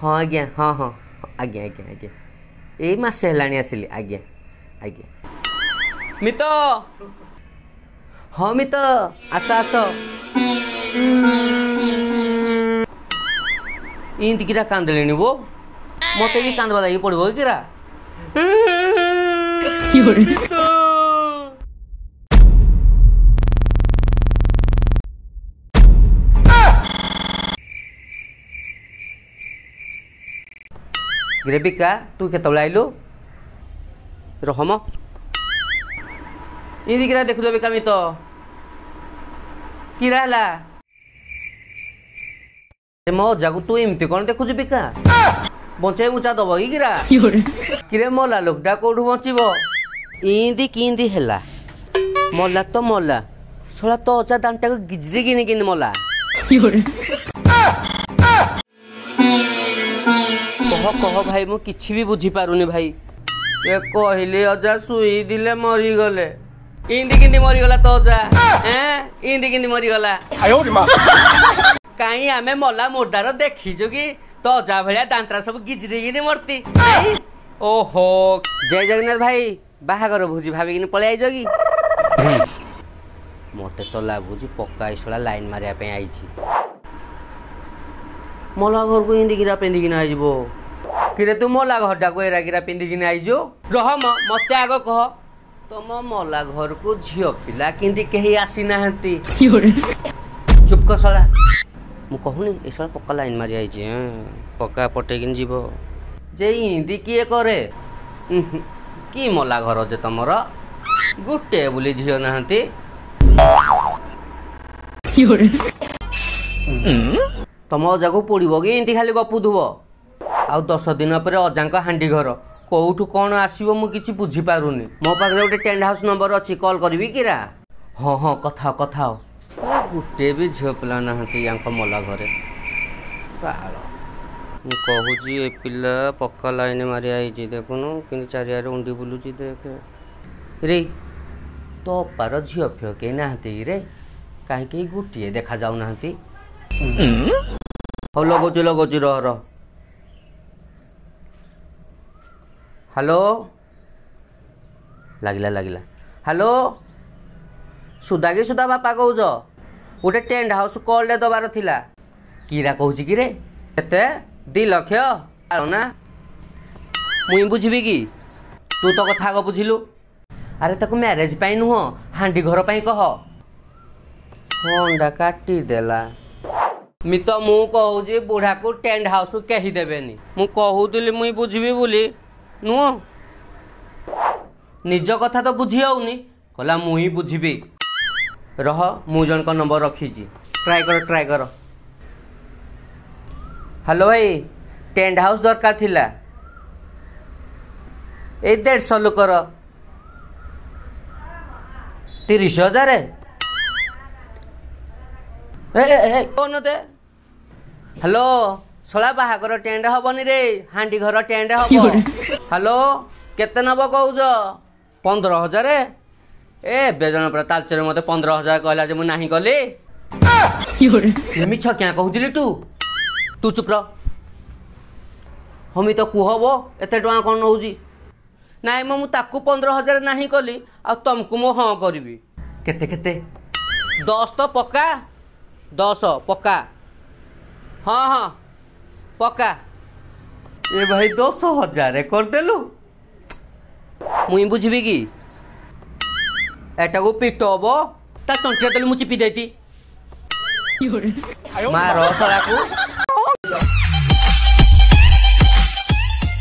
हाँ आज्ञा हाँ हाँ आज्ञा आज्ञा आज्ञा यही मसे है आसिली आज्ञा आज्ञा मित हाँ मित आस आस इंत किरा कांदले वो मत भी कांदवा लगी पड़ो किरा ग्रेबिका तू के आइलु रहम इदी किरा देखु बेका मित किरा हला मो जागु तू एमती कौन देखु बिका बंचाई मुचा दब कि किरा किरे मला लोकटा कोठु बचिब इंदी किंदी हैला मला तो मला सला तो अचा दांटा को गिजरी किनी किनी मला कह कह भाई मु किछि भी बुझी पारुनी भाई ये कहले अजा सुई दिले मरी गले इंदी किंदी मरी गला तो अजा हैं इंदी किंदी मरी गला आयो रे मां काई आमे मला मोरदार देखिजो कि तो अजा भलिया दांतरा सब गिजरी किनी मरती ओहो जय जगन्नाथ भाई बाहागर भुजी भाभी किनी पळे आइजो कि मते तो लागुजी पक्का इसला लाइन मारिया पे आइछि मला घर को इंदी गिरा पेंदी किना आइजबो किरे तू मला घरटा को एरा गिरा पेंदी किना आइजो रह मते आगो कह तुम मला घर को झियो पिला किंदी केही आसी नाहंती चुप कर सला मु कहूनी एसला पक्का लाइन मारि आइछि पक्का पटे किन जीवो जे इंदी किए करे की मला घर जे तमर गुटे बुली झियो नाहंती तम अजा को पड़ो कि एमती खाली गपुथुब आउ 10 दिन पर अजा हांडी घर कौठू कौन आसो मुझे बुझी पारुनी मो पाखे गोटे टेंट हाउस नंबर अच्छी कॉल करी किरा हाँ हाँ कथा कथा गोटे भी झील पिला ना मला घरे कहूँ ए पिला पक्का लाइन मारि आई देखुन कि चारियारे उंडी बुलूची देख रे तो पार झील फिओ कई ना रे कहीं गोटे देखा जाऊ ना हो लगोचु रह हेलो लगिला लगिला हेलो सुधा कि सुधा बापा कौच गोटे टेंट हाउस कॉल दे दबार थिला कीरा कहूँ कि रे केते 2 लाख ना मुई बुझी कि तू तो कथा को बुझिलु अरे ताको मैरेज पाई नुह हांडी घर पाई कह फोनटा काटी देला मित मु कहूँ बुढ़ा को टेंट हाउस कही देवेनी मु कहूली मुई बुझी बोली नुह निज कथा तो बुझी होनी कहला मुई बुझी रह मु जन का नंबर रखी ट्राई कर हेलो भाई टेंट हाउस दरकार थिला 150 लोकर 30,000 कौन दे हेलो सला बाहागर टेंट हबनी रे हांडी घर टेंट हब हेलो केते नब कहूज 15,000 ए बेजन पर तालचर मते 15,000 कहला जे मु नाही कली मिछ क्या कहूजिली तू चुप रह हमी तो कुहबो एते टका कोन नउजी नाइ मु ताकू 15,000 नाही कली आ तुमको मु हां करबी केते केते 10 तो पक्का 10 पक्का हाँ हाँ पक्का ए भाई 10,000 कर देलु मुई बुझी कि एटा को पिटब ता तंटे तले मु चिपी देती मार सला को